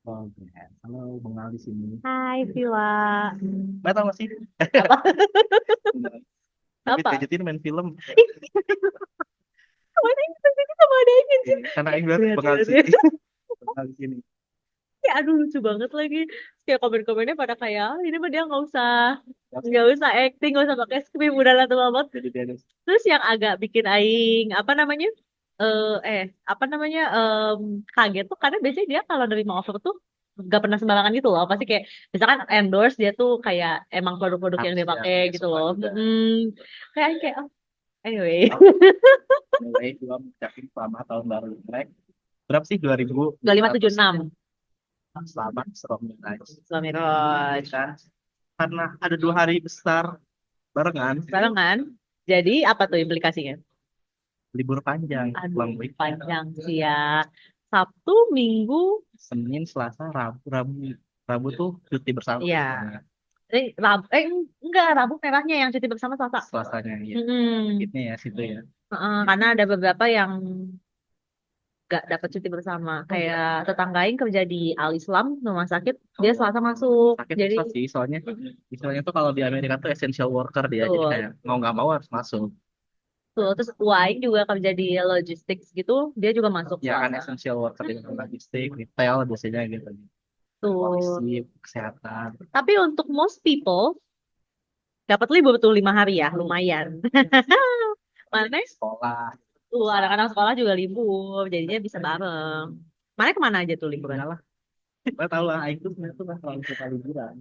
Oke, halo Bang Ali di sini. Hai Vila. Nggak tahu nggak sih? Apa? Tapi Apa? gadgetin main film. Kemana ini? Ini sama adanya Iya, anjir. karena Aing lihat Lihat, Bang Ali lihat, sih. lihat. Bang Ali sini. Ya, aduh lucu banget lagi. Terus kayak komen-komennya pada kayak, "Ah, ini mah dia nggak usah acting, nggak usah pakai skrip, udah lah tuh banget." Jadi dia ada Terus yang agak bikin aing, apa namanya? Apa namanya? Kaget tuh karena biasanya dia kalau nerima offer tuh gak pernah sembarangan gitu loh. Pasti kayak misalkan endorse dia tuh kayak emang produk-produk yang harus dia ya pakai dia gitu suka loh. juga. Kayak aing kayak, oh, anyway. Mulai juga mengucapkan selamat tahun baru Imlek. Berapa sih 2000? 2576 Selamat Serong guys. Suami Roj. Kan karena ada 2 hari besar barengan Barengan. Jadi apa tuh implikasinya? libur panjang Aduh, long weekend. panjang sih ya. Sabtu, Minggu, Senin, Selasa, Rabu, Rabu tuh cuti bersama ya. biasanya. Enggak, Rabu merahnya yang cuti bersama Selasa. Selasanya ya. Mm-mm. Ini ya situ ya. Karena ada beberapa yang gak dapat cuti bersama. Kayak tetanggain kerja di Al Islam rumah sakit, dia Selasa masuk. Sakit Jadi susah sih soalnya istilahnya tuh kalau di Amerika tuh essential worker dia jadi tuh, kayak mau nggak mau harus masuk tuh terus Wain juga kerja di logistics gitu, dia juga masuk ya kan Selasa. essential worker di logistik retail biasanya gitu Tuh. polisi kesehatan Tapi untuk most people dapat libur tuh 5 hari ya, lumayan. Mana? sekolah Tuh anak-anak sekolah juga libur, jadinya bisa bareng. Mana kemana aja tuh liburan? enggak lah nggak tahu lah Aing tuh sebenarnya tuh nggak terlalu suka liburan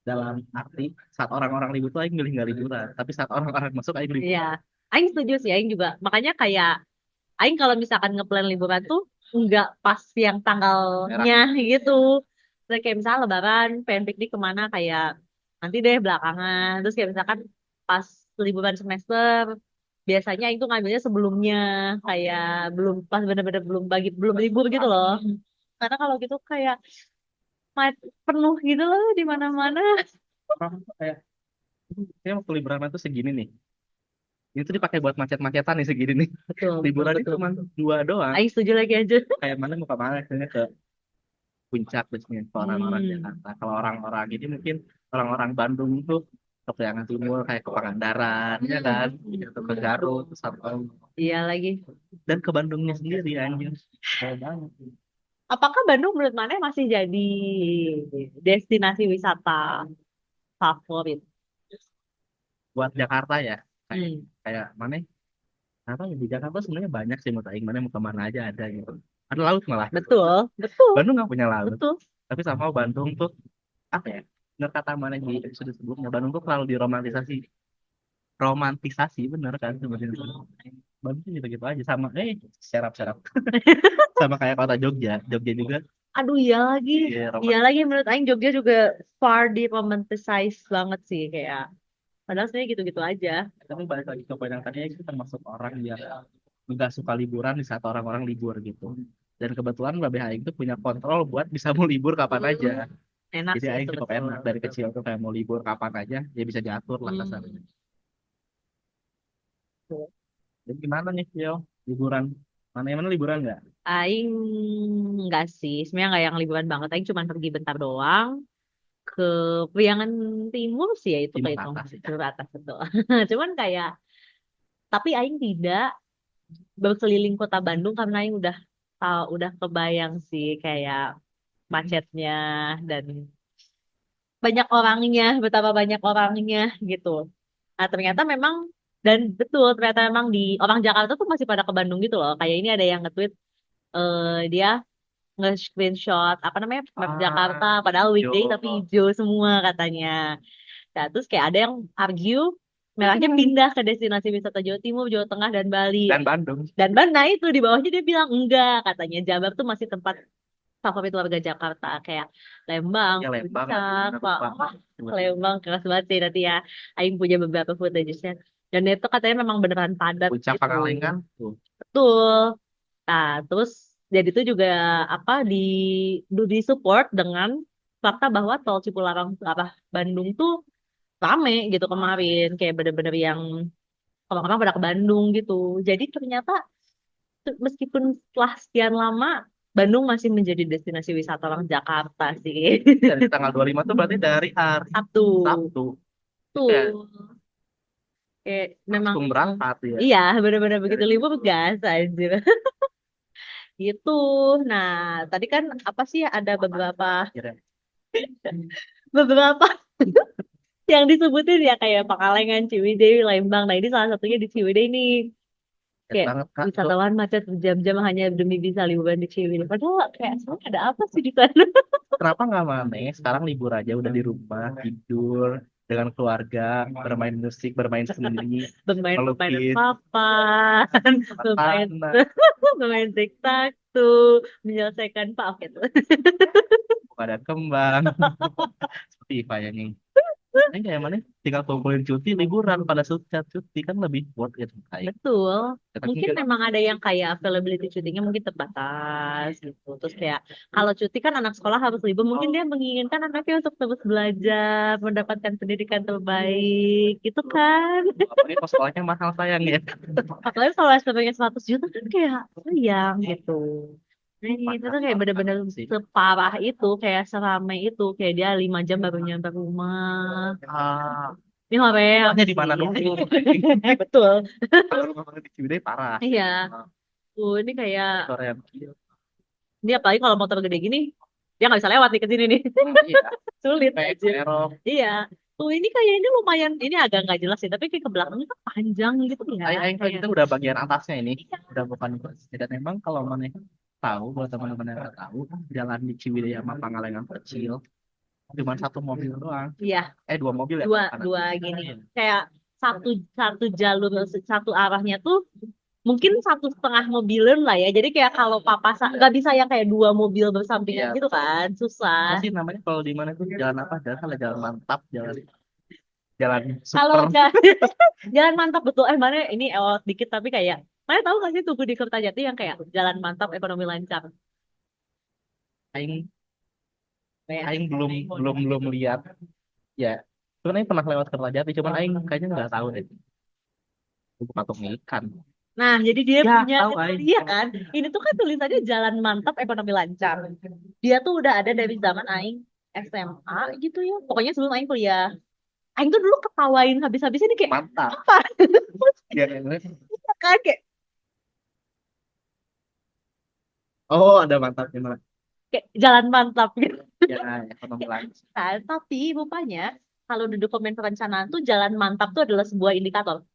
dalam arti saat orang-orang libur tuh Aing milih nggak liburan tapi saat orang-orang masuk Aing libur Iya, Aing setuju sih, Aing juga. Makanya kayak Aing kalau misalkan ngeplan liburan tuh nggak pas yang merah tanggalnya gitu. Terus kayak misalnya Lebaran, pengen piknik kemana kayak nanti deh belakangan. Terus kayak misalkan pas liburan semester, biasanya Aing tuh ngambilnya sebelumnya, kayak belum pas bener-bener belum libur gitu loh. Karena kalau gitu kayak penuh gitu loh di mana-mana. orang tuh kayak waktu liburan tuh segini nih ini tuh dipakai buat macet-macetan nih segini nih Betul, betul, liburan itu betul, cuma betul. 2 doang Aing setuju lagi aja. kayak mana mau kemana akhirnya ke puncak biasanya kalau orang-orang Hmm. Jakarta. Kalau orang-orang ini mungkin orang-orang Bandung tuh ke Priangan Timur kayak ke Pangandaran ya kan, atau ke Garut, atau Iya lagi. dan ke Bandungnya sendiri anjir. Jauh banget. Apakah Bandung menurut Maneh masih jadi destinasi wisata favorit? Buat Jakarta ya, kayak Hmm, kayak mana? Apa ya di Jakarta sebenarnya banyak sih mau aing mana mau kemana aja ada gitu. Ada laut malah. betul, betul, Bandung nggak punya laut, betul. tapi sama Bandung tuh apa ya? Bener kata mana di episode sebelumnya Bandung tuh terlalu diromantisasi romantisasi bener kan sebenarnya Bandung tuh gitu-gitu aja sama serap-serap sama kayak kota Jogja Jogja juga Aduh, iya lagi. ya Iya romantis lagi menurut Aing Jogja juga far di romanticize banget sih kayak. Padahal sebenarnya gitu-gitu aja. tapi balik lagi ke poin yang tadi itu termasuk orang yang nggak suka liburan di saat orang-orang libur gitu dan kebetulan Mbak Aing tuh punya kontrol buat bisa mau libur kapan aja Enak jadi sih Aing itu cukup betul. enak dari kecil tuh kayak mau libur kapan aja dia bisa diatur lah kasarnya Hmm. jadi gimana nih Yo liburan mana yang mana liburan nggak Aing enggak sih, sebenarnya nggak yang liburan banget. Aing cuma pergi bentar doang ke Priangan Timur sih ya itu timur kehitung atas ya Timur atas betul. Cuman kayak tapi Aing tidak berkeliling kota Bandung karena Aing udah kebayang sih kayak macetnya dan banyak orangnya, betapa banyak orangnya gitu. Nah, ternyata memang dan betul ternyata memang di orang Jakarta tuh masih pada ke Bandung gitu loh. Kayak ini ada yang nge-tweet dia nge-screenshot apa namanya map Jakarta ah padahal weekday hijau tapi hijau semua katanya. Nah, terus kayak ada yang argue merahnya pindah ke destinasi wisata Jawa Timur, Jawa Tengah, dan Bali. dan Bandung Dan mana itu di bawahnya dia bilang enggak, katanya Jabar tuh masih tempat favorit warga Jakarta kayak Lembang, ya Lembang Puncak, bener Pak. lupa Wah, tiba-tiba Lembang keras banget sih nanti ya. Aing punya beberapa footage-nya. Dan itu katanya memang beneran padat puncak gitu. Pangalengan tuh Betul. Nah, terus jadi itu juga apa di support dengan fakta bahwa tol Cipularang ke arah Bandung tuh rame gitu kemarin kayak bener-bener yang orang-orang pada ke Bandung gitu. Jadi ternyata meskipun setelah sekian lama Bandung masih menjadi destinasi wisata orang Jakarta sih. Dari tanggal 25 tuh berarti dari hari Sabtu. Sabtu. Itu kayak Tuh. Kayak memang langsung berangkat ya. iya benar-benar begitu Dari libur gas anjir. Gitu. Nah, tadi kan apa sih ada beberapa akhirnya. beberapa yang disebutin ya kayak Pangalengan, Ciwidey, Lembang. Nah, ini salah satunya di Ciwidey nih. Ingat Kayak banget Kak. Tuh, wisatawan macet berjam-jam hanya demi bisa liburan di Ciwidey. Padahal kayak sebenarnya ada apa sih di sana? kenapa nggak Mane? Sekarang libur aja udah di rumah, tidur dengan keluarga, bermain musik, bermain seni, Bermain melukis, papan, bermain tanah, bermain tiktok tuh, menyelesaikan pak oke tuh. ada kembang. Seperti Iva ya nih. Ini kayak mana? Tinggal kumpulin cuti liburan pada saat cuti kan lebih worth it kayak. Betul. Tapi Mungkin memang ada yang kayak availability cutinya mungkin terbatas gitu. Terus kayak kalau cuti kan anak sekolah harus libur, mungkin dia menginginkan anaknya untuk terus belajar, mendapatkan pendidikan terbaik, gitu kan. apalagi kalau sekolahnya mahal sayang ya. Apalagi kalau SMP-nya 100 juta kan kayak sayang gitu. Nah, itu tuh kayak bener-bener Sih. separah itu, kayak seramai itu, kayak dia 5 jam baru nyampe rumah. Ah, Ini Korea rumahnya di sih. mana dulu? Betul. Kalau rumah di Ciwidey parah. Iya. Ah, Ini kayak sore yang kecil. ini apalagi kalau motor gede gini, dia nggak bisa lewat nih ke sini nih. Iya, Sulit kayak aja. erok. Iya. Tuh ini kayak ini lumayan, ini agak nggak jelas sih, tapi kayak ke belakangnya kan panjang gitu ya. Aing kan Kayak, kita udah bagian atasnya ini, iya. udah bukan dan emang kalau mana tahu, buat teman-teman yang nggak tahu, jalan di Ciwidey sama Pangalengan kecil, cuma satu mobil doang. Iya, 2 mobil ya dua kanan. dua gini. Kayak satu satu jalur satu arahnya tuh mungkin 1,5 mobilan lah ya. Jadi kayak kalau nggak bisa yang kayak 2 mobil bersampingan Iya. gitu kan, susah. Apa sih namanya kalau di mana tuh jalan apa? Jalan salah, jalan mantap, jalan jalan Kalau super. jalan mantap betul, mana ini dikit tapi kayak, mana tahu gak sih Tugu di Kertajati yang kayak jalan mantap ekonomi lancar. Aing Kayak, Aing belum belum belum lihat ya. Sebenarnya pernah lewat Kertajati, cuman Aing kayaknya nggak tahu deh. Itu patung ikan. nah jadi dia Ya, punya tahu itu Aing. dia kan, ini tuh kan tulisannya jalan mantap ekonomi lancar. Dia tuh udah ada dari zaman Aing SMA gitu ya. Pokoknya sebelum Aing kuliah. Aing tuh dulu ketawain habis-habisan nih kayak Mantap. apa? Ya, ini. Kan kayak, Oh, ada mantapnya malah. kayak jalan mantap gitu. Ya, ekonomi lanjut. Nah, tapi rupanya kalau di dokumen perencanaan tuh jalan mantap tuh adalah sebuah indikator.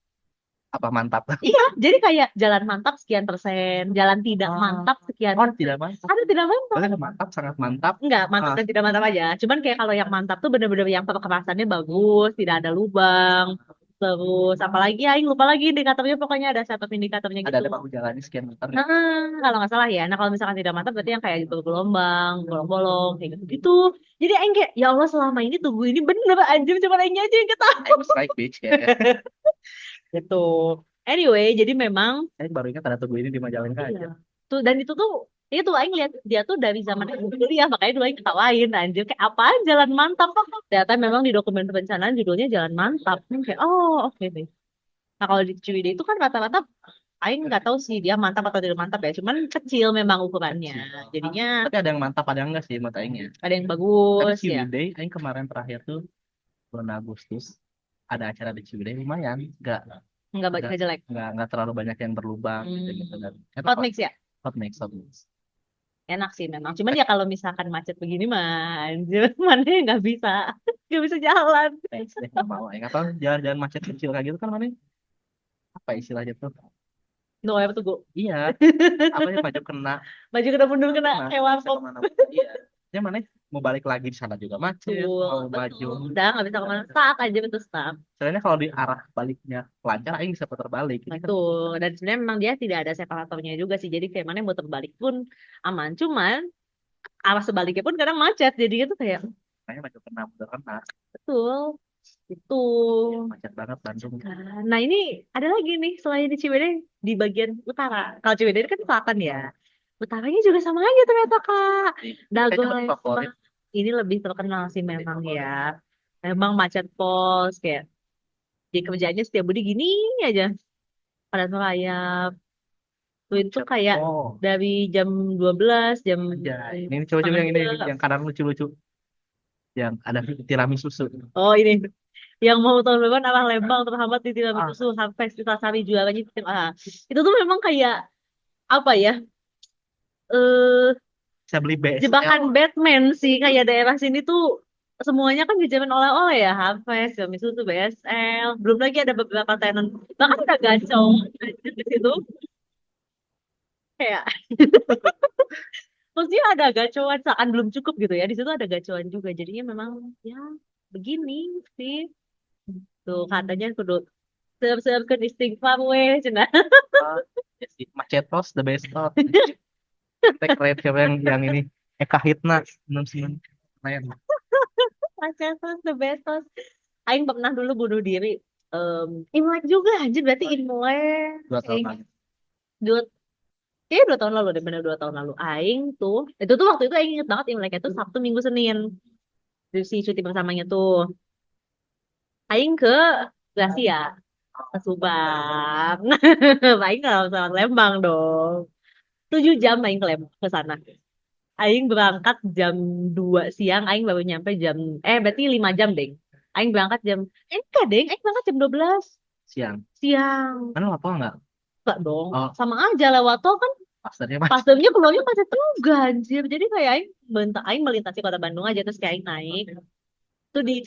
Apa mantap? Iya, jadi kayak jalan mantap sekian persen, jalan tidak mantap sekian Oh, persen. tidak mantap. Ada tidak mantap? Berarti ada mantap, sangat mantap. Enggak, mantap Ah, dan tidak mantap aja. Cuman kayak kalau yang mantap tuh bener-bener yang perkerasannya bagus, tidak ada lubang. Terus apalagi ya, Aing lupa lagi indikatornya, pokoknya ada satu indikatornya ada gitu. ada bahu jalannya sekian meter. Nah, kalau nggak salah ya. Nah, kalau misalkan tidak mantap berarti yang kayak gitu gelombang, bolong-bolong, kayak gitu. Jadi Aing kayak, ya Allah selama ini Tugu ini bener anjir, cuma Aingnya aja yang ketahui. Aing strike bitch ya. Gitu. Anyway, jadi memang Saya baru ingat ada tugu ini di Majalengka iya. aja. Tuh dan itu Aing lihat dia tuh dari zaman Aing kuliah, makanya dulu Aing ketawain anjir kayak apaan jalan mantap. Ternyata memang di dokumen perencanaan judulnya jalan mantap. Kayak oh oke deh. Nah kalau di Ciwidey itu kan rata-rata Aing nggak tahu sih dia mantap atau tidak mantap ya, cuman kecil memang ukurannya. Jadinya Tapi ada yang mantap, ada yang enggak sih menurut Aing ya. ada yang Tapi bagus ya. Ciwidey, Aing kemarin terakhir tuh bulan Agustus ada acara di Ciwidey lumayan, nggak Nggak jelek. nggak terlalu banyak yang berlubang gitu Hmm. gitu dan enak Hot lah. mix ya. Hot mix. Enak sih memang. Cuman ya kalau misalkan macet begini mah anjir mana nggak bisa. Nggak bisa jalan. Thanks deh nggak mau. Aing apa jalan-jalan macet kecil kayak gitu kan mana? Apa istilahnya tuh? No, apa tuh, Bu? Iya, apa ya maju kena Maju kena mundur kena nah, kayak bisa warkop. kemana-mana. Iya. Ya mana mau balik lagi di sana juga macet, Betul, mau maju. betul. Udah nggak bisa kemana. Stuck aja betul stuck. Sebenarnya kalau di arah baliknya lancar, Aing bisa putar balik. Ini kan Betul. Dan sebenarnya memang dia tidak ada separatornya juga sih. Jadi kayak mana yang mau terbalik pun aman. Cuman arah sebaliknya pun kadang macet. Jadi itu kayak kayaknya maju kena, bener kena. betul. Itu. Macet banget Bandung. Nah ini ada lagi nih selain di Ciwidey di bagian utara. Kalau Ciwidey kan selatan ya. Utaranya juga sama aja ternyata Kak. Kayaknya Dago lebih favorit. ini lebih terkenal sih memang ya. Memang macet pos kayak di kerjanya setiap budi gini aja. Padat merayap. Itu kayak Oh, dari jam 12 jam ya. Ini coba-coba setengah yang ini, dua. yang kadang lucu-lucu, yang ada tiramisu susu. Oh ini yang mau tahun depan arah Lembang terhambat di Ah, Tiramisu Festival Sari jualannya di itu tuh memang kayak apa ya, eh bisa beli BSL. jebakan Batman sih, kayak daerah sini tuh semuanya kan dijamin oleh-oleh ya, Harvest, Tiramisu tuh BSL, belum lagi ada beberapa tenan bahkan ada gacor di situ kayak maksudnya ada gacoan seakan belum cukup gitu ya, di situ ada gacoan juga, jadinya memang ya begini sih tuh katanya kudu siap-siapkan istighfar weh cenah. Ah, ya sih. Macetos the best of. Tag rate siapa yang ini? Eka Hitna 69. Keren. Pacetos the best. Aing pernah dulu bunuh diri. Imlek juga anjir, berarti Imlek. 2 tahun Aing lagi. dua, kayaknya 2 tahun lalu deh, bener 2 tahun lalu. Aing tuh, itu tuh waktu itu Aing inget banget Imleknya tuh Sabtu, Minggu, Senin. Jadi si cuti bersamanya tuh. Aing ke Gracia, ke Subang. Aing nggak sama Lembang dong. 7 jam Aing ke sana. Aing berangkat jam 2 siang, Aing baru nyampe berarti 5 jam deh. Aing berangkat enggak deh, Aing berangkat jam 12 Siang. siang. Mana apa enggak? Enggak dong, Oh, sama aja lewat tol kan, pasarnya macet. pasarnya keluarnya macet juga anjir. Jadi kayak Aing melintasi kota Bandung aja, terus kayak Aing naik. Tuh di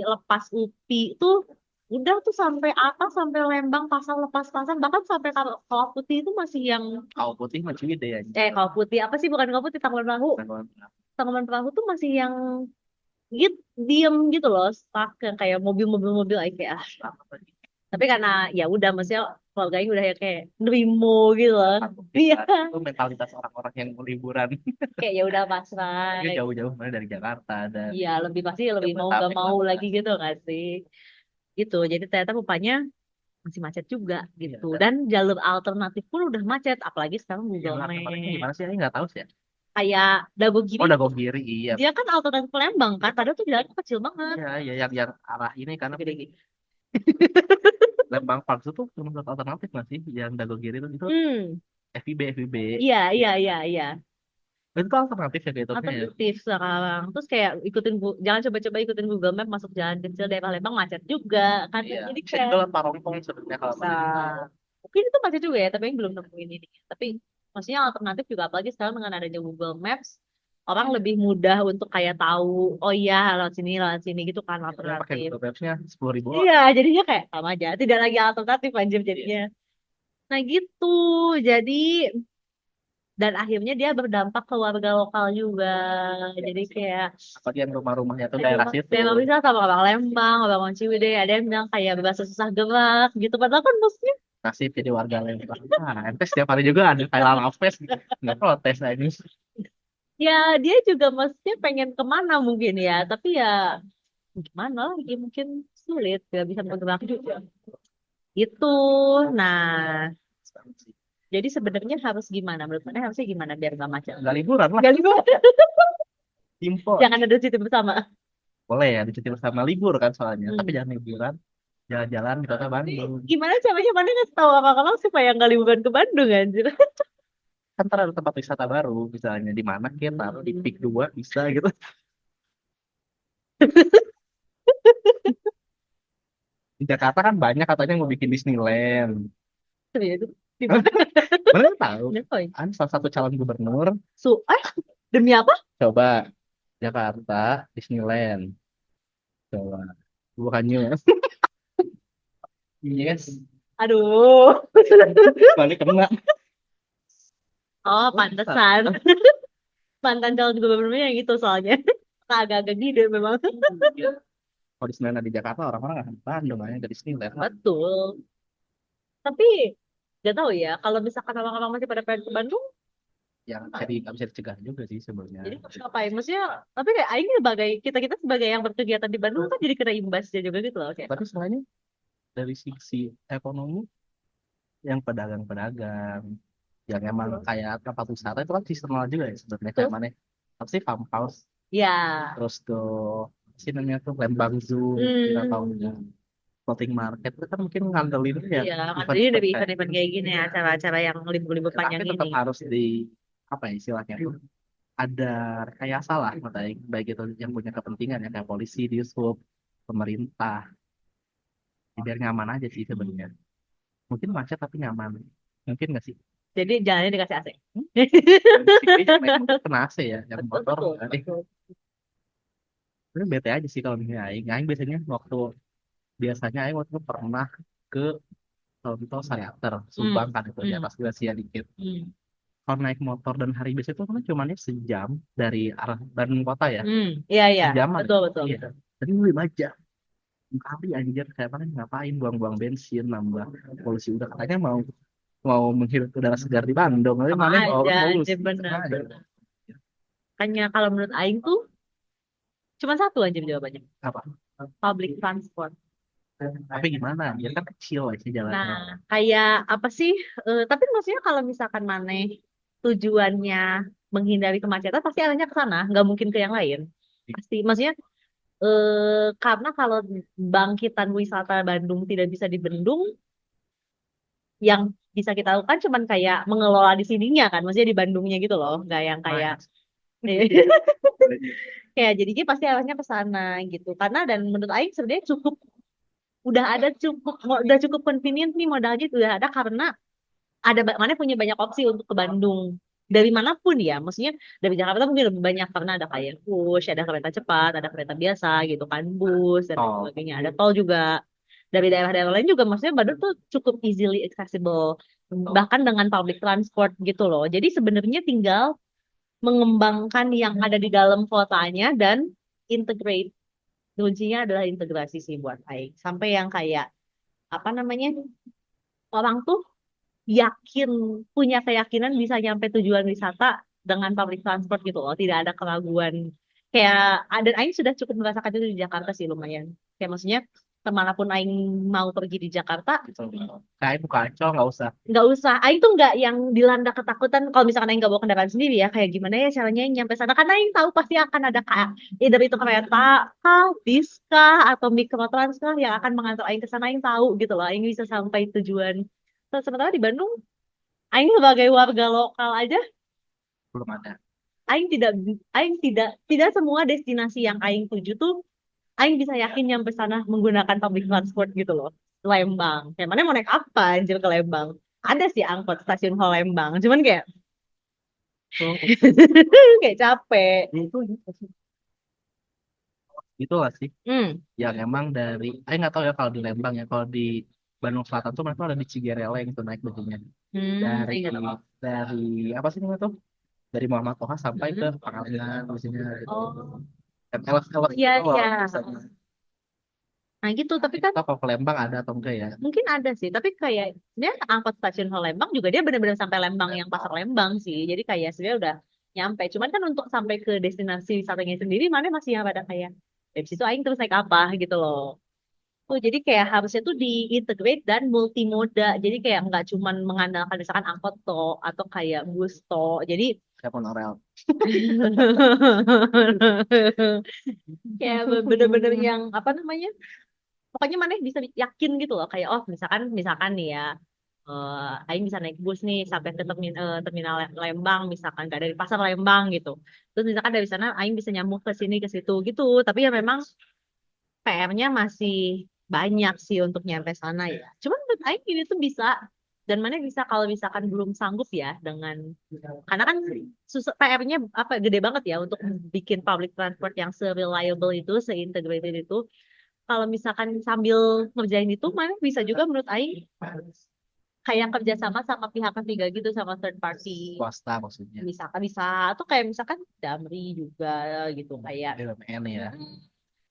lepas UPI tuh udah tuh sampai atas, sampai Lembang, pasar lepas pasar, bahkan sampai Kawah Putih itu masih yang Kau putih mah Ciwidey ya. Kawah Putih apa sih, bukan Kawah Putih, Tangkuban Perahu. Tangkuban Perahu tuh masih yang gitu, diem gitu loh, stuck yang kayak mobil-mobil kayak tapi karena ya udah maksudnya keluarganya udah ya kayak nerimo gitu loh. Iya, Itu mentalitas orang-orang yang mau liburan. kayak ya udah pasrah. Itu jauh-jauh mana dari Jakarta ada Iya, lebih pasti lebih mau nggak Jabodetabek mau lah. lagi gitu nggak sih, gitu. Jadi ternyata rupanya masih macet juga Iya, gitu, dan jalur alternatif pun udah macet, apalagi sekarang yang Google alternatifnya Maps gimana sih? Ini nggak tahu sih ya. kayak Dagogiri, Oh, Dago Giri, iya. dia kan alternatif ke Lembang kan, padahal tuh jalannya kecil banget. Iya, iya, yang arah ini karena Gede-gede. Lembang Park itu tuh termasuk alternatif nggak sih? Yang Dago Giri itu Hmm, FIB. iya iya iya iya. Itu tuh alternatif ya kayak itu ya. Alternatif sekarang. Terus kayak jangan coba-coba ikutin Google Map masuk jalan kecil daerah Lembang, macet juga kan. Iya, Jadi bisa kayak juga lewat Parongpong sebenarnya kalau bisa. mau. Mungkin itu macet juga ya, tapi yang belum nemuin ini. Tapi maksudnya alternatif juga, apalagi sekarang dengan adanya Google Maps, orang lebih mudah untuk kayak tahu, oh iya lewat sini gitu kan Saya pakai alternatif. Google Maps-nya 10.000. Iya, jadinya kayak sama aja, tidak lagi alternatif anjir jadinya. Nah gitu, jadi dan akhirnya dia berdampak ke warga lokal juga. Jadi kayak Apalagi yang rumah-rumahnya tuh ada daerah situ. yang bisa sama orang Lembang, orang Ciwidey, ada yang bilang kayak bebas susah gerak gitu. Padahal kan maksudnya Nasib jadi warga Lembang. Nah, ente setiap hari juga ada kayak Lalapes gitu. Nggak protes aja. ya dia juga maksudnya pengen kemana mungkin ya. Tapi ya gimana lagi, mungkin sulit, gak bisa bergerak juga. Itu. Nah, jadi sebenarnya harus gimana? Menurut Anda harusnya gimana biar gak macet? Nggak liburan lah. Gak libur. Simpel. Jangan ada cuti bersama. Boleh ya, dicuti bersama libur kan soalnya. Tapi Hmm. jangan liburan. Jalan-jalan di kota Bandung. Gimana caranya mana ngasih tahu orang-orang supaya nggak liburan ke Bandung anjir? Kan ntar ada tempat wisata baru. Misalnya di mana kita taruh di Pik 2 bisa gitu. Di Jakarta kan banyak katanya yang mau bikin Disneyland. Serius? Di Hah? mana? Mana nggak tahu. Ngapain? Kan salah satu calon gubernur Demi apa? coba Jakarta Disneyland. Coba. Bukannya. Yes. Aduh. Balik kena. Oh, Masa? pantesan. Mantan calon gubernurnya yang itu soalnya. Agak-agak gede memang. Iya. Kalau Disneyland di Jakarta orang-orang akan ke Bandung aja ke Disneyland. Betul. Tapi gak tahu ya, kalau misalkan orang-orang masih pada pengen ke Bandung, Yang jadi nggak bisa dicegah juga sih sebenarnya. jadi harus ngapain? Maksudnya, tapi kayak Aing sebagai kita sebagai yang berkegiatan di Bandung kan jadi kena imbasnya juga gitu loh. Kayak, Tapi selainnya dari sisi ekonomi yang pedagang-pedagang yang emang kayak tempat wisata itu kan seasonal juga ya sebenarnya kayak tuh, mana apa sih farmhouse ya. terus tuh apa sih namanya tuh Lembang Zoo kita Hmm. tahunya floating market itu kan mungkin ngandelin ya Iya, ngandelin event-event dari kayak event-event kayak gini ya, acara-acara yang libur-libur ya, tapi panjang ini. tetap harus di apa ya istilahnya tuh ada rekayasa lah baik baik itu yang punya kepentingan ya kayak polisi, dishub, pemerintah. Ya, biar nyaman aja sih sebenarnya. Mungkin macet tapi nyaman. Mungkin nggak sih? Jadi jalannya dikasih AC. Si kayaknya naik motor kena AC ya, yang Betul, motor betul, nggak deh. betul. Tapi bete aja sih kalau misalnya Aing. Aing biasanya biasanya Aing waktu itu pernah ke contoh Sayater, Hmm, Subang kan itu di hmm, atas Gracia dikit. hmm, Kalau naik motor dan hari biasa itu kan cuma sejam dari arah Bandung kota ya. hmm. Iya, iya, Sejaman ya. betul, betul, Iya. betul. Tapi lebih aja. Kali anjir kayak mana ngapain buang-buang bensin nambah polusi udah katanya mau mau menghirup udara segar di Bandung tapi Sama mana mau aja, polusi anjir, bener, sama aja. bener. Makanya kalau menurut Aing tuh cuma satu aja jawabannya. Apa Public transport. tapi gimana ya kan kecil aja Nah, jalannya. kayak apa sih? Tapi maksudnya kalau misalkan Maneh tujuannya menghindari kemacetan, pasti arahnya ke sana, nggak mungkin ke yang lain. Pasti, maksudnya karena kalau bangkitan wisata Bandung tidak bisa dibendung, yang bisa kita lakukan cuman kayak mengelola di sininya kan, maksudnya di Bandungnya gitu loh, nggak yang kayak Nah, kayak jadinya pasti arahnya ke sana gitu. Karena dan menurut Aing sebenarnya cukup udah cukup convenient nih modalnya udah ada karena mana punya banyak opsi untuk ke Bandung dari manapun ya, maksudnya dari Jakarta mungkin lebih banyak karena ada kayak Wush, ada kereta cepat, ada kereta biasa gitu kan, bus dan lain tol sebagainya, ada tol juga dari daerah-daerah lain juga, maksudnya Bandung tuh cukup easily accessible bahkan dengan public transport gitu loh. Jadi sebenarnya tinggal mengembangkan yang ada di dalam kotanya dan integrate. Kuncinya adalah integrasi sih buat Aing sampai yang kayak apa namanya orang tuh yakin punya keyakinan bisa nyampe tujuan wisata dengan public transport gitu loh, tidak ada keraguan kayak dan Aing sudah cukup merasakan itu di Jakarta sih lumayan, kayak maksudnya kemanapun Aing mau pergi di Jakarta gitu kayak buka ancol nggak usah. nggak usah Aing tuh nggak yang dilanda ketakutan kalau misalkan Aing nggak bawa kendaraan sendiri ya, kayak gimana ya caranya nyampe sana karena Aing tahu pasti akan ada kayak either itu kereta kah, bis kah, atau mikrotrans kah yang akan mengantar Aing ke sana. Aing tahu gitu loh Aing bisa sampai tujuan. Sementara di Bandung Aing sebagai warga lokal aja, Belum ada. Aing tidak, tidak semua destinasi yang Aing tuju tuh, Aing bisa yakin nyampe sana menggunakan public transport gitu loh. Lembang, kayak mana mau naik apa anjir ke Lembang? Ada sih angkot stasiun Hall Lembang, cuman kayak Tuh, kayak capek. itu lah sih Hmm, yang emang dari saya nggak tahu ya kalau di Lembang ya kalau di Bandung Selatan tuh mereka ada di Cigereleng tuh naik begini dari Aing nggak tahu. dari apa sih namanya tuh dari Muhammad Toha sampai ke Hmm. Pangalengan di sini gitu. Oh, Dan elok-elok iya gitu loh iya. biasanya. Nah gitu, Nah, tapi itu kan tau kalau ke Lembang ada atau enggak ya? mungkin ada sih, tapi kayak dia angkot stasiun Hall Lembang juga dia benar-benar sampai Lembang yang pasar Lembang sih. Jadi kayak sebenarnya udah nyampe. Cuman kan untuk sampai ke destinasi wisatanya sendiri mana masih yang pada kayak dari situ aing terus naik apa gitu loh. Oh, jadi kayak harusnya tuh diintegrate dan multimoda. Jadi kayak nggak cuman mengandalkan misalkan angkot toh atau kayak bus toh. Jadi Kayak monorail. kayak bener-bener yang apa namanya? Pokoknya mana bisa yakin gitu loh kayak oh misalkan misalkan nih ya Aing bisa naik bus nih sampai ke terminal Lembang misalkan gak dari pasar Lembang gitu, terus misalkan dari sana Aing bisa nyambung ke sini ke situ gitu, tapi ya memang PR-nya masih banyak sih untuk nyampe sana ya, cuman menurut Aing ini tuh bisa dan mana bisa kalau misalkan belum sanggup ya dengan karena kan susah PR-nya apa gede banget ya untuk bikin public transport yang se-reliable itu, se-integrated itu. Kalau misalkan sambil ngerjain itu, mana bisa juga menurut Aing kayak kerjasama sama pihak ketiga gitu sama third party. Swasta maksudnya. Misalkan bisa atau kayak misalkan Damri juga gitu kayak BUMN ya.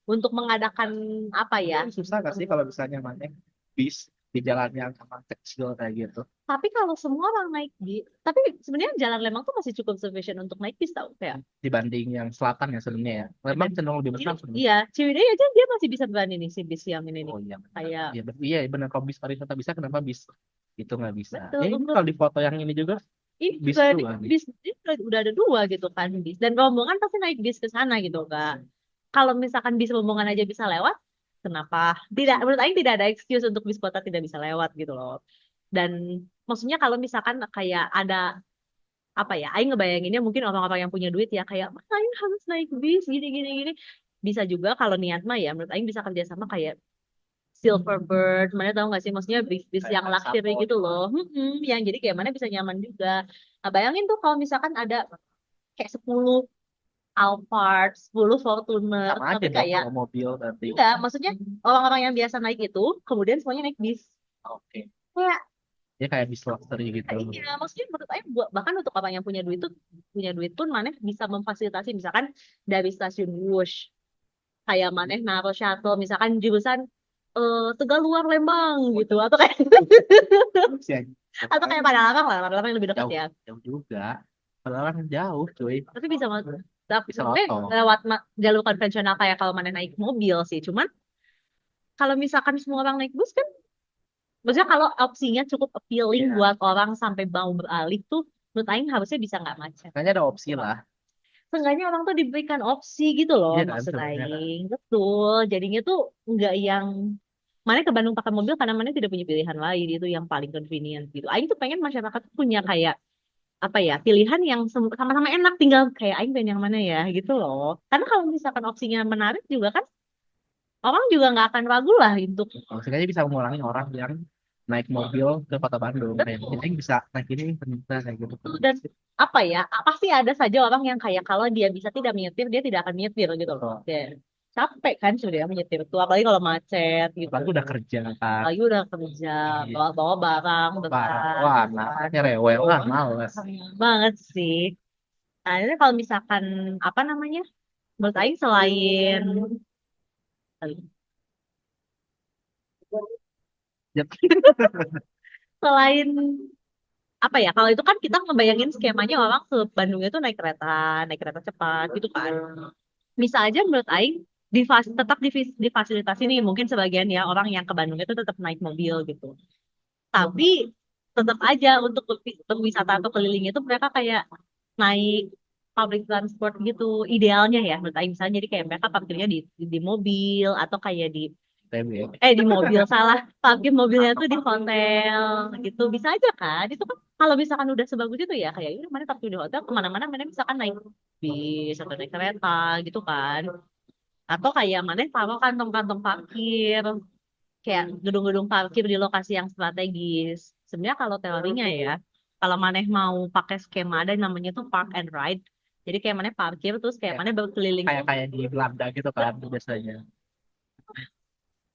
untuk mengadakan apa ya? Susah nggak sih kalau misalnya mana bis di jalan yang emang kecil kayak gitu Tapi kalau semua orang naik bis, tapi sebenarnya Jalan Lembang tuh masih cukup sufficient untuk naik bis tau kayak. dibanding yang selatan ya sebenarnya ya. Lembang cenderung lebih besar sebenarnya. Iya, Ciwidey aja dia masih bisa berani nih si bis yang ini nih. Oh iya. Kayak Iya, iya benar kalau bis pariwisata bisa kenapa bis itu nggak bisa? betul Ya ini untuk kalau di foto yang ini juga ini bis juga juga nih. bis ini udah ada dua gitu kan bis dan rombongan pasti naik bis ke sana gitu kak. Kalau misalkan bis rombongan aja bisa lewat, kenapa tidak, menurut Aing tidak ada excuse untuk bis kota tidak bisa lewat gitu loh. Dan maksudnya kalau misalkan kayak ada apa ya, Aing ngebayanginnya mungkin orang-orang yang punya duit ya kayak "Mas, Aing harus naik bis gini gini gini." Bisa juga kalau niat mah ya menurut Aing bisa kerja sama kayak Silverbird, mana tahu nggak sih, maksudnya bis-bis Kayak yang luxury Sapot. gitu loh. Yang jadi kayak mana bisa nyaman juga. Nah, bayangin tuh kalau misalkan ada kayak 10 Alphard, 10 Fortuner, Sama aja tapi dong kayak kalau mobil nanti. enggak, maksudnya orang-orang yang biasa naik itu kemudian semuanya naik bis. Oke. Kayak Dia kayak bis luxury gitu. iya, maksudnya menurut saya bahkan untuk orang yang punya duit pun maneh bisa memfasilitasi misalkan dari stasiun Wush kayak maneh naruh shuttle misalkan jurusan Tegaluar Lembang gitu Siang. atau kayak Padalarang yang lebih dekat Jauh, ya. jauh juga. Padahal kan jauh, cuy. Tapi bisa tapi Bisa sebenarnya loto. lewat jalur konvensional kayak kalau maneh naik mobil sih. Cuman kalau misalkan semua orang naik bus kan, maksudnya kalau opsinya cukup appealing Iya. buat orang sampai mau beralih tuh, menurut Aing harusnya bisa nggak macet. Makanya ada opsi lah. Seenggaknya orang tuh diberikan opsi gitu loh Iya kan maksud sebenarnya kan. Aing. Betul. Jadinya tuh nggak yang mana ke Bandung pakai mobil karena mana tidak punya pilihan lain itu yang paling convenient gitu. Aing tuh pengen masyarakat tuh punya kayak apa ya pilihan yang sama-sama enak tinggal kayak Aing pengen yang mana ya gitu loh. Karena kalau misalkan opsinya menarik juga kan orang juga nggak akan ragu lah untuk Maksudnya bisa mengurangi orang yang naik mobil ke kota Bandung. Kayak betul. kita bisa naik ini ternyata kayak gitu. Dan apa ya pasti ada saja orang yang kayak kalau dia bisa tidak menyetir dia tidak akan menyetir gitu loh. Betul. Ya, capek kan sudah menyetir tuh apalagi kalau macet gitu. Apalagi udah kerja kan. Apalagi udah kerja, Iya. bawa-bawa barang Barang. berat, Wah, gitu kan. anaknya rewel kan, males. Banget sih. Nah, ini kalau misalkan, apa namanya, menurut Aing Yap. selain, apa ya, kalau itu kan kita ngebayangin skemanya orang ke Bandung itu naik kereta cepat, gitu kan. Bisa aja menurut Aing, tetap difasilitasi nih, mungkin sebagian ya orang yang ke Bandung itu tetap naik mobil gitu. Tapi tetap aja untuk berwisata atau keliling itu mereka kayak naik public transport gitu idealnya ya menurut Aing misalnya jadi kayak mereka parkirnya di mobil atau kayak TB. di mobil salah parkir mobilnya tuh di hotel gitu bisa aja kan itu kan kalau misalkan udah sebagus itu ya kayak ini mana parkir di hotel kemana-mana mana misalkan naik bis atau naik kereta gitu kan atau kayak mana taruh kantong-kantong parkir kayak gedung-gedung parkir di lokasi yang strategis. Sebenarnya kalau teorinya ya, kalau maneh mau pakai skema ada yang namanya tuh park and ride. Jadi kayak maneh parkir terus kayak Kayak maneh berkeliling. kayak kayak di Belanda gitu kan biasanya.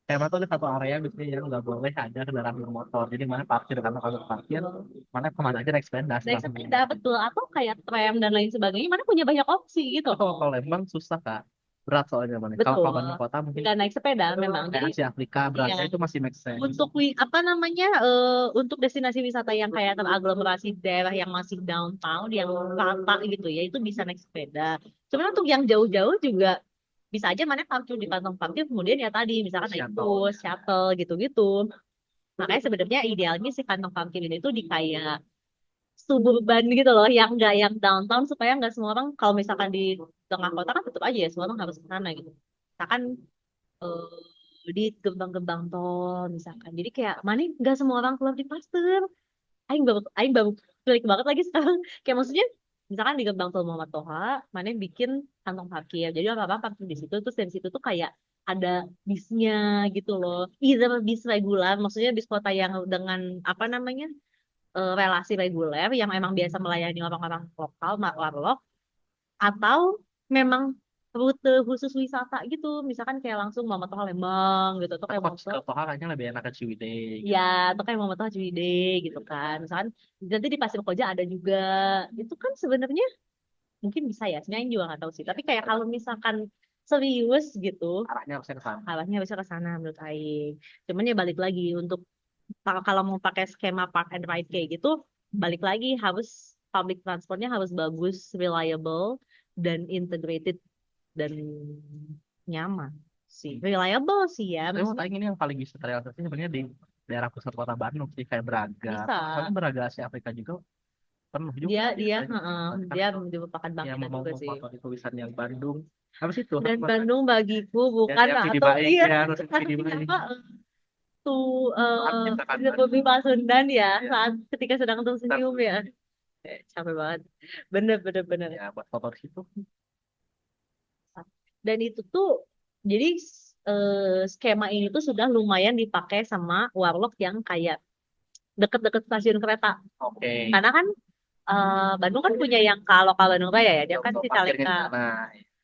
Kayak mana tuh ada satu area biasanya yang nggak boleh ada kendaraan bermotor. Jadi mana parkir karena kalau parkir, mana kemana aja naik sepeda Naik langsung. sepeda betul atau kayak tram dan lain sebagainya. Mana punya banyak opsi gitu. Oh, kalau Lembang susah kak, berat soalnya mana. Kalau Betul. Bandung kota mungkin Nggak naik sepeda memang. kayak Jadi Asia Afrika iya. beratnya itu masih make sense. Untuk apa namanya untuk destinasi wisata yang kayak teraglomerasi daerah yang masih downtown yang rata gitu ya itu bisa naik sepeda. Cuman untuk yang jauh-jauh juga bisa aja mana parkir di kantong parkir kemudian ya tadi misalkan naik Shuttle. bus, shuttle gitu-gitu. Makanya sebenarnya idealnya sih kantong parkir ini tuh di kayak suburban gitu loh yang enggak yang downtown supaya nggak semua orang kalau misalkan di tengah kota kan tetap aja ya semua orang harus ke sana gitu. Misalkan di gerbang-gerbang tol misalkan. Jadi kayak mana nggak semua orang keluar di Pasteur. Aing baru klik banget lagi sekarang. Kayak maksudnya misalkan di gerbang tol Muhammad Toha, mana bikin kantong parkir. Jadi orang-orang parkir di situ terus dari situ tuh kayak ada bisnya gitu loh. Either bis reguler, maksudnya bis kota yang dengan apa namanya relasi reguler yang emang biasa melayani orang-orang lokal, warlock, atau memang rute khusus wisata gitu misalkan kayak langsung Mama Toha Lembang gitu atau Atau kayak kalau Moto ke Toha kayaknya lebih enak ke Ciwidey gitu. ya atau kayak Mama Toha Ciwidey gitu kan misalkan nanti di Pasir Koja ada juga itu kan sebenarnya mungkin bisa ya sebenarnya juga nggak tahu sih tapi kayak kalau misalkan serius gitu Arahnya harusnya ke sana. arahnya bisa ke sana menurut Aing cuman ya balik lagi untuk kalau mau pakai skema park and ride kayak gitu balik lagi harus public transportnya harus bagus reliable dan integrated dan nyaman sih reliable sih ya Tapi mau maksudnya tanya ini yang paling bisa terrealisasi sebenarnya di daerah pusat kota Bandung sih kayak Braga. bisa Soalnya Braga Asia Afrika juga penuh Dia juga dia biasanya. heeh, Bahkan dia kalau merupakan yang bangkitan mau juga sih. motor itu wisata yang Bandung, apa sih tuh Dan makan Bandung bagiku yang bukan yang Vidi atau Baik iya ya harus Vidi artinya Baik apa tuh saat kita kan Bumi Bandung Pasundan ya ya saat ketika sedang ntar tersenyum ya. Capek banget. Bener bener bener. ya buat foto di situ. Dan itu tuh jadi skema ini tuh sudah lumayan dipakai sama warlock yang kayak deket-deket stasiun kereta. Oke, Karena kan Bandung kan punya yang lokal Bandung Raya ya, dia kan untuk parkirnya Cicalengka. di sana.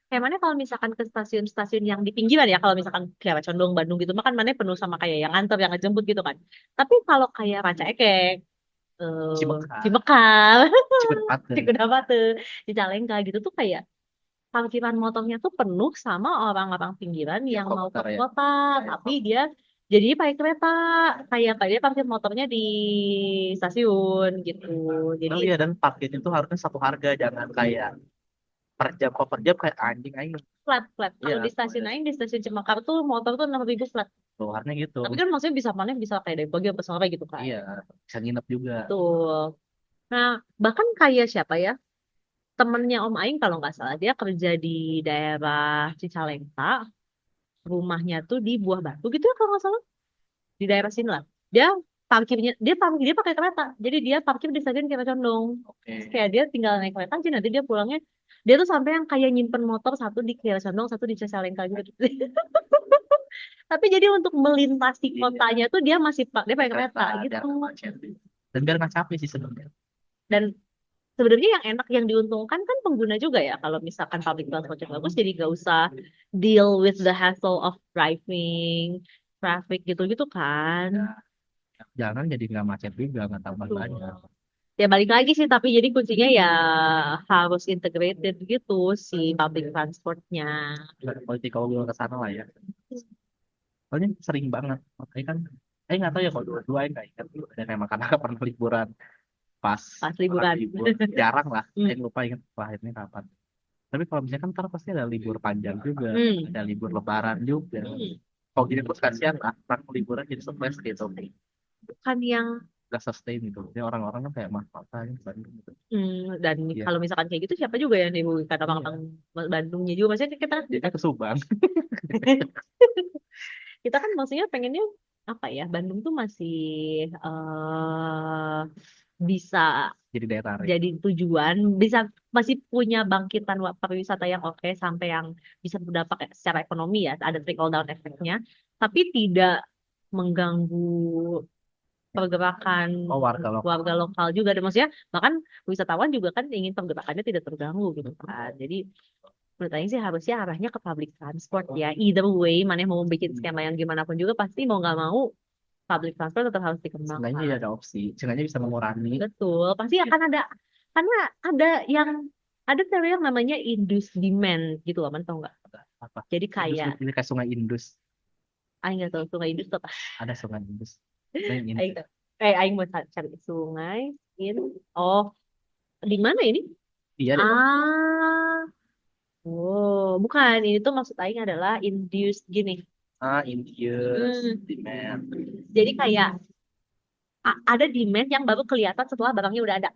Kayak mana kalau misalkan ke stasiun-stasiun yang di pinggiran ya, kalau misalkan kayak Condong Bandung gitu, makan mana penuh sama kayak yang antar, yang ngejemput gitu kan. Tapi kalau kayak Ranca Ekek, Cibekar, Cibekal, Cipedepat dari Cikudapat, Cicalengka gitu tuh kayak parkiran motornya tuh penuh sama orang-orang pinggiran yang yang mau ke komuter ya. kota, Ya, tapi dia jadi pakai kereta, kayak dia parkir motornya di stasiun gitu. Jadi oh iya dan parkir itu harusnya satu harga, jangan kayak per jam kok per jam kayak anjing aing. flat flat. Iya, Kalau di stasiun lain di stasiun Cemekar tuh motor tuh 6.000 flat. keluarnya gitu. Tapi kan maksudnya bisa mana bisa kayak dari pagi sampai sore gitu kan. Iya, bisa nginep juga. Tuh. Nah, bahkan kayak siapa ya? Temennya Om Aing kalau nggak salah dia kerja di daerah Cicalengka, rumahnya tuh di Buah Batu gitu ya kalau nggak salah. Di daerah sini lah. Dia parkirnya dia pakai kereta. Jadi dia parkir di stasiun Kiara Condong. Terus Oke. kayak dia tinggal naik kereta aja nanti dia pulangnya dia tuh sampai yang kayak nyimpen motor satu di Kiara Condong, satu di Cicalengka gitu. Tapi jadi untuk melintasi Iya, kotanya tuh dia masih dia pakai kereta kereta biar gitu. nggak macet. Dan biar nggak capek sih sebenarnya. Dan sebenarnya yang enak yang diuntungkan kan pengguna juga ya kalau misalkan public transportnya bagus jadi gak usah deal with the hassle of driving, traffic gitu-gitu kan. Jalan jadi nggak macet juga, nggak tambah Tuh. banyak. Ya balik lagi sih tapi jadi kuncinya ya harus integrated gitu si public transportnya. Nggak politik kalau gue ke sana lah ya. Soalnya sering banget. Makanya kan, nggak tahu ya kalau dua-dua nggak ingat. Dan emang karena pernah liburan pas Pas orang liburan. libur. Jarang lah. Hmm. Lupa ingat terakhirnya kapan. Tapi kalau misalnya kan ntar pasti ada libur panjang juga. Hmm. Ada libur lebaran juga. Hmm. Kalau gini terus kasihan lah. Orang liburan jadi stres gitu. Kan yang Gak sustain gitu. Ini orang-orang kan kayak mah makanya Bandung gitu. dan Iya. kalau misalkan kayak gitu siapa juga yang dirugikan orang-orang Bandungnya juga maksudnya kita Jadi ke Subang. kita kan maksudnya pengennya apa ya Bandung tuh masih bisa Jadi daya tarik. jadi tujuan bisa masih punya bangkitan pariwisata yang oke sampai yang bisa berdampak secara ekonomi ya ada trickle down efeknya tapi tidak mengganggu pergerakan Oh warga lokal. warga lokal juga dan maksudnya bahkan wisatawan juga kan ingin pergerakannya tidak terganggu gitu kan jadi menurut Aing sih harusnya arahnya ke public transport ya either way mana mau bikin skema yang gimana pun juga pasti mau nggak mau public transport tetap harus Seenggaknya ya dikembangkan ada opsi. Seenggaknya bisa mengurangi. betul pasti akan ada karena ada yang ada teori yang namanya induced demand gitu loh man tau nggak Apa? jadi Indus kayak ini kayak Sungai Indus. Aing nggak tahu sungai Indus tuh apa Ada Sungai Indus. Nah, ini Aing Aing mau cari sungai in oh di mana ini iya deh. ah oh bukan ini tuh maksud Aing adalah induced gini. Indius Hmm, demand. jadi kayak ada demand yang baru kelihatan setelah barangnya udah ada.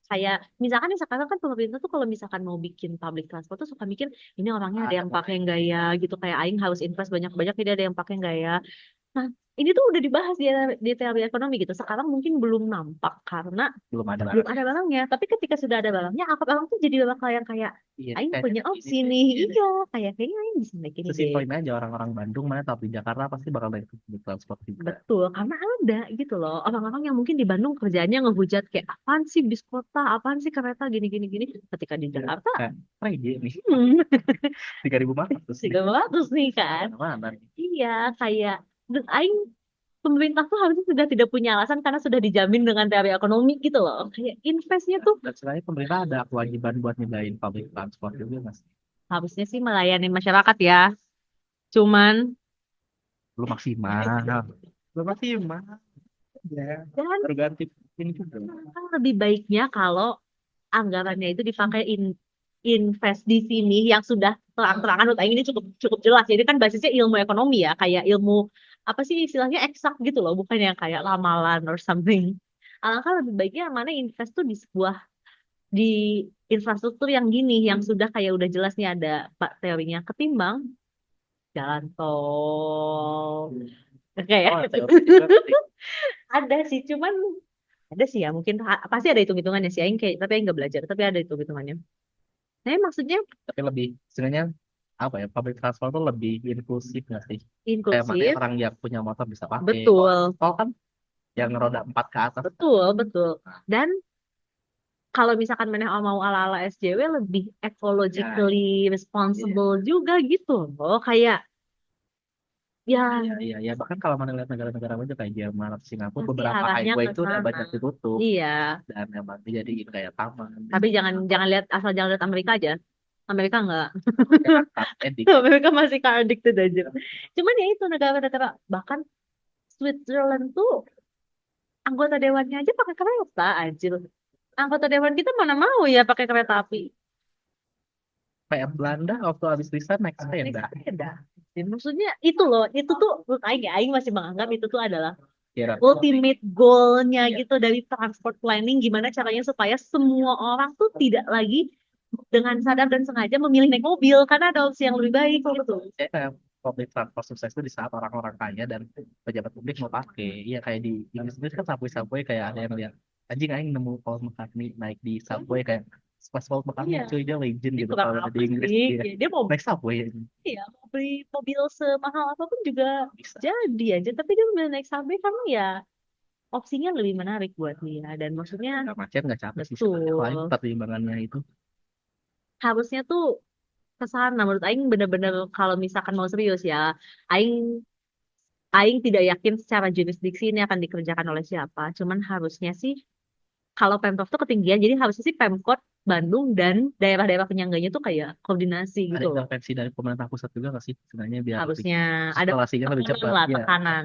Kayak misalkan nih sekarang kan pemerintah tuh kalau misalkan mau bikin public transport tuh suka mikir ini orangnya ada yang pakai nggak ya gitu kayak aing harus invest banyak-banyak jadi ada yang pakai nggak ya. Nah, ini tuh udah dibahas di teori ekonomi gitu. Sekarang mungkin belum nampak karena Belum ada belum barang. ada barangnya. Tapi ketika sudah ada barangnya, orang tuh jadi bakal yang kayak Iya, aing kayaknya punya begini opsi deh. nih. Iya, kayak kayaknya aing bisa naik ini deh. Sesimpelin aja orang-orang Bandung mana tapi di Jakarta pasti bakal naik public transport juga. Betul, karena ada gitu loh. Orang-orang yang mungkin di Bandung kerjanya ngehujat kayak apaan sih bis kota, apaan sih kereta gini gini gini. Ketika di Jakarta, Kayak Friday nih hmm, 3.400 nih. juga bagus nih kan. Mana nih? Iya, kayak dan aing pemerintah tuh harusnya sudah tidak punya alasan karena sudah dijamin dengan teori ekonomi gitu loh. Kayak investnya tuh Dan sebenarnya pemerintah ada kewajiban buat nyediain public transport juga mas. harusnya sih melayani masyarakat ya. Cuman Belum maksimal. Belum maksimal. Ya. dan Baru ganti ini juga. lebih baiknya kalau anggarannya itu dipakai invest di sini yang sudah terang-terangan menurut Aing ini cukup cukup jelas. Jadi kan basisnya ilmu ekonomi ya, kayak ilmu apa sih istilahnya eksak gitu loh, bukan yang kayak ramalan or something. alangkah lebih baiknya mana invest tuh di infrastruktur yang gini, yang sudah kayak udah jelas nih ada pak teorinya, ketimbang jalan tol kayak Oh, teori juga sih. ada sih, cuman ada sih ya mungkin pasti ada hitung-hitungannya sih Aing kayak, tapi Aing nggak belajar, tapi ada hitung-hitungannya. Nah maksudnya Tapi lebih sebenarnya apa ya, public transport tuh lebih inklusif nggak sih? Kayak mana inklusif, orang yang punya motor bisa pakai. Kalau betul tol kan yang roda 4 ke atas kan. betul betul. Dan kalau misalkan mana mau ala-ala SJW lebih Ya, ecologically iya. responsible juga gitu loh, kayak ya Iya, iya, iya. Bahkan kalau mana lihat negara-negara maju kayak Jerman atau Singapura, pasti beberapa arahnya highway ke itu udah sana. banyak ditutup Iya, dan emang dijadiin kayak taman. tapi jangan jangan lihat, asal jangan lihat Amerika aja. Amerika enggak. Ya kan, car edik. Amerika masih car addicted aja. Cuman ya itu negara-negara, bahkan Switzerland tuh anggota dewannya aja pakai kereta anjir. Anggota dewan kita mana mau ya pakai kereta api. Kayak Belanda waktu habis resign naik Naik sepeda. sepeda. Ya, maksudnya itu loh, itu tuh menurut Aing ya, Aing masih menganggap itu tuh adalah Kira ultimate goalnya gitu dari transport planning, gimana caranya supaya semua orang tuh tidak lagi dengan sadar dan sengaja memilih naik mobil karena ada opsi yang lebih baik gitu. kayak public transport sukses itu di saat orang-orang kaya dan pejabat publik mau pakai. Iya kayak di Inggris kan subway-subway kayak ada yang lihat anjing aing nemu Paul McCartney naik di subway kayak pas Paul McCartney Iya, cuy dia legend dia gitu kurang kalau di apa Inggris sih? dia Ya, dia mau, naik subway ya. ya, mau beli mobil semahal apapun juga Bisa. jadi aja. Tapi dia memilih naik subway karena ya opsinya lebih menarik buat dia. Dan maksudnya Nggak macet nggak capek sih sebenarnya. Lain betul. pertimbangannya itu. Harusnya tuh ke sana. Menurut Aing bener-bener kalau misalkan mau serius ya, Aing Aing tidak yakin secara jurisdiksi ini akan dikerjakan oleh siapa. Cuman harusnya sih kalau Pemprov tuh ketinggian, jadi harusnya sih Pemkot Bandung dan daerah-daerah penyangganya tuh kayak koordinasi Ada gitu loh. intervensi dari pemerintah pusat juga nggak sih sebenarnya biar lebih Harusnya ada eskalasinya lebih tekanan cepat. lah, Ya, tekanan.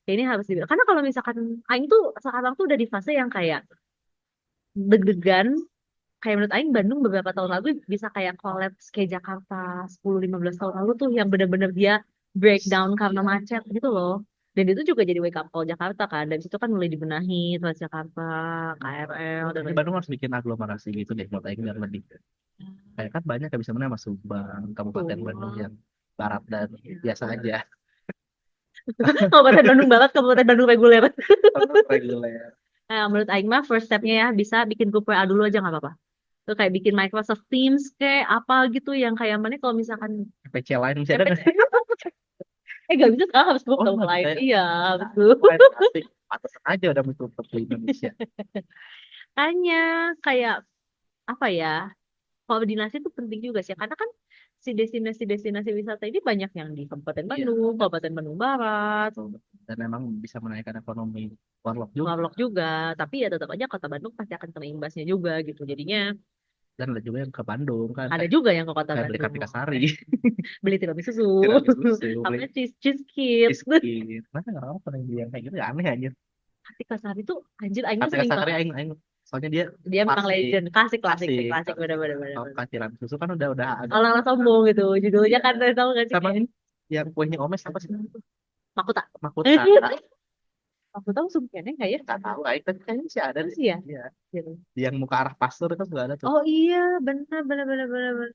Ya, ini harus dibilang. Karena kalau misalkan Aing tuh sekarang tuh udah di fase yang kayak deg-degan. Kayak menurut Aing Bandung beberapa tahun lalu bisa kayak collapse kayak Jakarta 10-15 tahun lalu tuh, yang bener-bener dia breakdown karena macet gitu loh. Dan itu juga jadi wake up call Jakarta kan. Dan situ kan mulai dibenahi Transjakarta, KRL, dan ini lain Bandung harus bikin aglomerasi gitu deh menurut Aing biar lebih kayak kan banyak yang bisa mana mas Subang, Kabupaten Bandung sebagainya. yang barat dan biasa aja. Kabupaten Bandung Barat, Kabupaten Bandung reguler. Bandung reguler. Nah, menurut Aing mah first stepnya ya bisa bikin grup WA dulu aja nggak apa-apa. Tuh kayak bikin Microsoft Teams kayak apa gitu, yang kayak mana kalau misalkan PC lain masih ada nggak EPC. sih? Gak bisa sekarang harus grup Oh, dong nggak bisa lain. ya. Iya, Nah, betul. lain asik. Pantesan aja udah menutup di Indonesia. Hanya kayak apa ya? Koordinasi itu penting juga sih, karena kan si destinasi-destinasi wisata ini banyak yang di Kabupaten Iya, Bandung, Kabupaten Bandung Barat, betul, betul. Dan memang bisa menaikkan ekonomi warlock juga. Lombok juga, tapi ya tetap aja Kota Bandung pasti akan kena imbasnya juga gitu. Jadinya Dan ada juga yang ke Bandung kan, ada juga yang ke Kota kayak beli Bandung Kartika Sari, beli tiramisu, tiramisu, beli apa cheese kit. cheesecake. Masa nggak orang pernah beli yang kayak gitu ya aneh aja. Kartika Sari tuh anjir, Aing tuh Kartika sering Sari banget. aing, soalnya dia Dia memang klasik, legend, klasik klasik sih, klasik. klasik bener-bener. Kalau kan tiramisu kan udah agak Orang-orang sombong gitu, judulnya iya. kan tahu gak sih Sama kayak ini yang kuenya Omes apa sih? Makuta. Makuta. Makuta musuh kayaknya nggak ya? Nggak tahu, aing tapi kayaknya sih ada deh. Masih ya? Iya. Gitu. Yang muka arah pasar kan juga ada tuh. Oh iya, benar benar benar benar. Benar.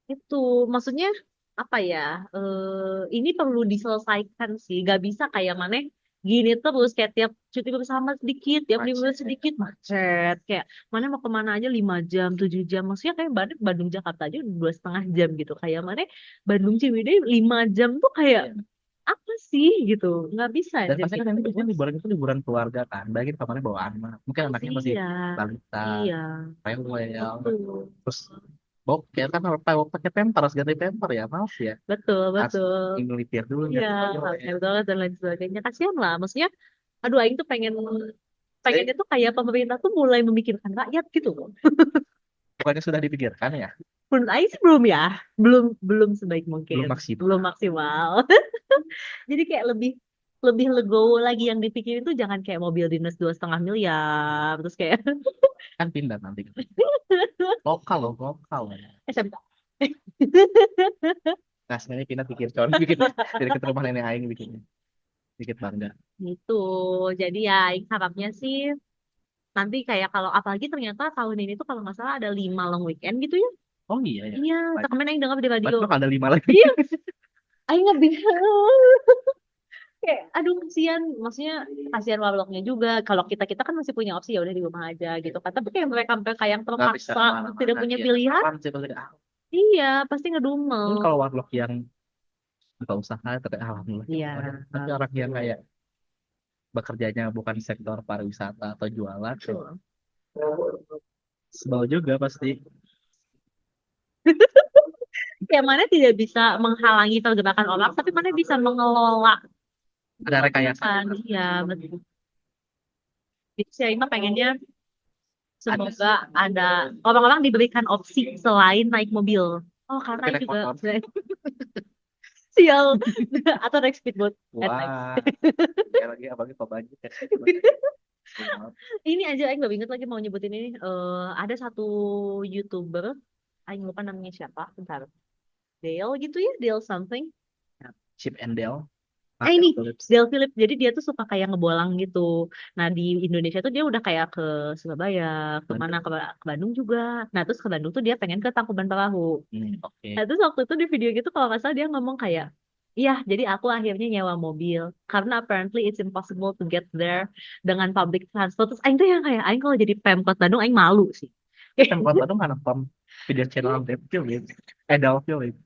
Itu maksudnya apa ya? Ini perlu diselesaikan sih. Gak bisa kayak mana gini terus kayak tiap cuti bersama sedikit, tiap libur Macet. sedikit macet. Kayak mana mau kemana aja 5 jam, 7 jam. Maksudnya kayak Bandung Jakarta aja 2,5 jam gitu. Kayak mana Bandung Ciwidey 5 jam tuh kayak Iya. apa sih gitu? Nggak bisa Dan aja pasti kan gitu. yang biasanya liburan itu liburan keluarga kan. Bayangin kemarin bawa anak. Mungkin Pasti anaknya masih iya, balita, iya, rewel. betul, Terus boker kan harus pakai pemper, harus ganti pemper ya. Males ya. betul, Harus betul. ngelipir dulu Iya, ganti harusnya pemper. betul dan lain sebagainya. Kasihan lah, maksudnya, aduh, Aing tuh pengen itu kayak pemerintah tuh mulai memikirkan rakyat gitu loh. Bukannya sudah dipikirkan ya? Menurut Aing sih belum ya, belum belum sebaik Belum mungkin, maksimal. belum maksimal. Jadi kayak lebih lebih legowo lagi yang dipikirin tuh, jangan kayak mobil dinas 2,5 miliar, terus kayak Kan pindah nanti. Lokal loh, lokal. SMK. Nah, sebenarnya pindah pikir con bikin dari ke rumah nenek aing bikinnya. Dikit bangga. Gitu. Jadi ya Aing harapnya sih Nanti kayak kalau apalagi ternyata tahun ini tuh kalau nggak salah ada 5 long weekend gitu ya. Oh iya ya. Iya, Baik. kemarin Aing dengar di radio. Bandung ada 5 lagi. Iya, Aing nggak bisa. Kayak, aduh kasihan. Maksudnya kasihan warlocknya juga. Kalau kita kita kan masih punya opsi ya udah di rumah aja gitu kan. Tapi kayak mereka yang Nggak bisa terpaksa tidak kemana-mana. punya Iya. pilihan, Kapan sih pasti iya pasti ngedumel. mungkin kalau warlock yang buka usaha tapi alhamdulillah. Iya, Tapi orang yang kayak bekerjanya bukan sektor pariwisata atau jualan, betul. sebel juga pasti. Kayak mana tidak bisa menghalangi pergerakan orang, tapi mana bisa mengelola Ada rekayasa. kan? Iya, betul. Jadi saya mah pengennya semoga ada orang-orang diberikan opsi selain naik mobil. Oh, karena Tapi ini naik juga motor. sial atau naik speedboat at night. Wah, kayak lagi apalagi kok banjir kan. Ini aja Aing gak inget lagi mau nyebutin ini. Ada satu YouTuber, Aing lupa namanya siapa, bentar. Dale gitu ya, Dale something. Chip and Dale. Ini Philips. Dale Philip. Jadi dia tuh suka kayak ngebolang gitu. Nah di Indonesia tuh dia udah kayak ke Surabaya, ke mana ke Bandung juga. Nah terus ke Bandung tuh dia pengen ke Tangkuban Perahu. Oke. Nah terus waktu itu di video gitu kalau nggak salah dia ngomong kayak, iya jadi aku akhirnya nyewa mobil karena apparently it's impossible to get there dengan public transport. Terus Aing tuh yang kayak Aing kalau jadi Pemkot Bandung Aing malu sih. Pemkot Bandung kan pem video channel Dale Phillips. Dale Phillips.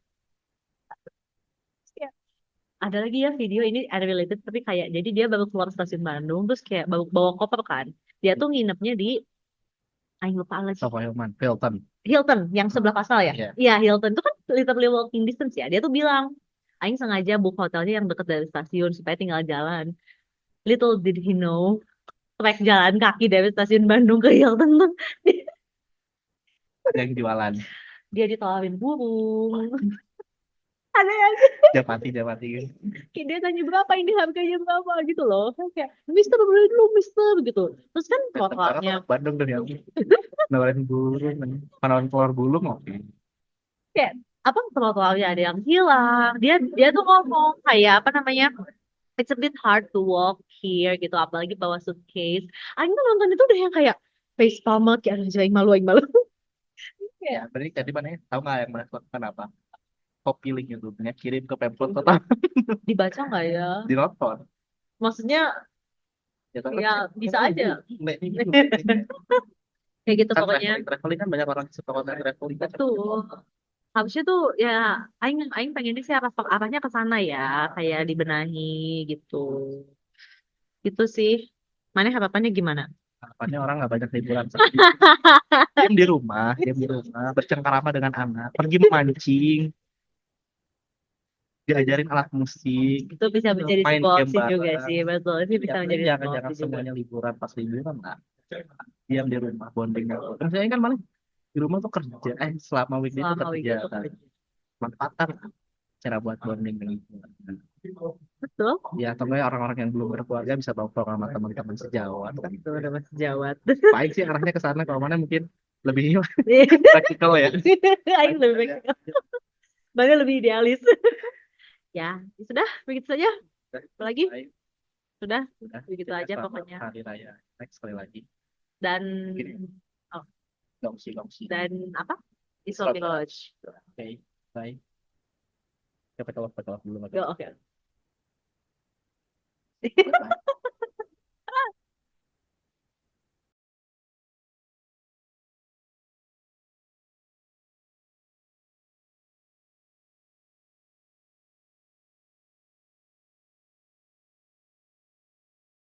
Ada lagi ya video ini unrelated tapi kayak jadi dia baru keluar stasiun Bandung terus kayak bawa, bawa koper kan. Dia tuh nginepnya di Aing lupa lagi. Sofa Hilman, Hilton. Hilton yang sebelah Pasal ya? Iya. Iya, Hilton itu kan literally walking distance ya. Dia tuh bilang, Aing sengaja book hotelnya yang dekat dari stasiun supaya tinggal jalan. Little did he know, trek jalan kaki dari stasiun Bandung ke Hilton tuh Ada yang jualan. dia ditawarin burung. Ada yang Japati, Japati. kayak dia tanya berapa ini harganya berapa gitu loh. Kan kayak, Mister beli dulu Mister gitu. Terus kan trotoarnya Sekarang Bandung dari aku. Nawarin burung. Nawarin telur gulung oke. kayak apa trotoarnya ada yang hilang. Dia tuh ngomong kayak apa namanya? It's a bit hard to walk here gitu apalagi bawa suitcase. Aing tuh nonton itu udah yang kayak face palmer kayak aing malu Ya, kayak berarti tadi mana ya? Tahu nggak yang melakukan apa? Copy link itu, kirim ke Pemkot total dibaca nggak ya di nonton. maksudnya Ya, tapi ya bisa aja nggak ini gitu. kayak gitu Kan pokoknya traveling kan banyak orang suka konten traveling kan. betul harusnya tuh ya aing aing pengennya sih arahnya ke sana ya kayak dibenahi gitu gitu sih mana harapannya gimana Harapannya orang nggak banyak liburan. Diam di rumah, bercengkarama dengan anak, pergi memancing, diajarin alat musik, itu bisa menjadi main sebuah game opsi juga bareng. sih betul itu Ya, bisa tapi menjadi sebuah jangan opsi juga semuanya liburan pas liburan lah. Diam di rumah, bonding. Maksudnya kan malah di rumah tuh kerja, selama weekday tuh selama kerja weekend tuh kan. kerja. Manfaatkan cara buat bonding dengan liburan. Betul. Ya, atau enggak orang-orang yang belum berkeluarga bisa bawa program sama teman-teman sejawat kan. Itu udah masih jawab. Baik sih arahnya ke sana, kalau mana mungkin lebih praktikal ya. Aing lebih baik. Mana lebih idealis. Ya, sudah begitu saja. Apa lagi? Baik, Sudah udah. begitu Kita aja selamat pokoknya. hari raya. Next sekali lagi. Dan oh, Gongsi. dan apa? Isolde Lodge. Oke, bye. Kita pecolok dulu. Yo, oke. Bye.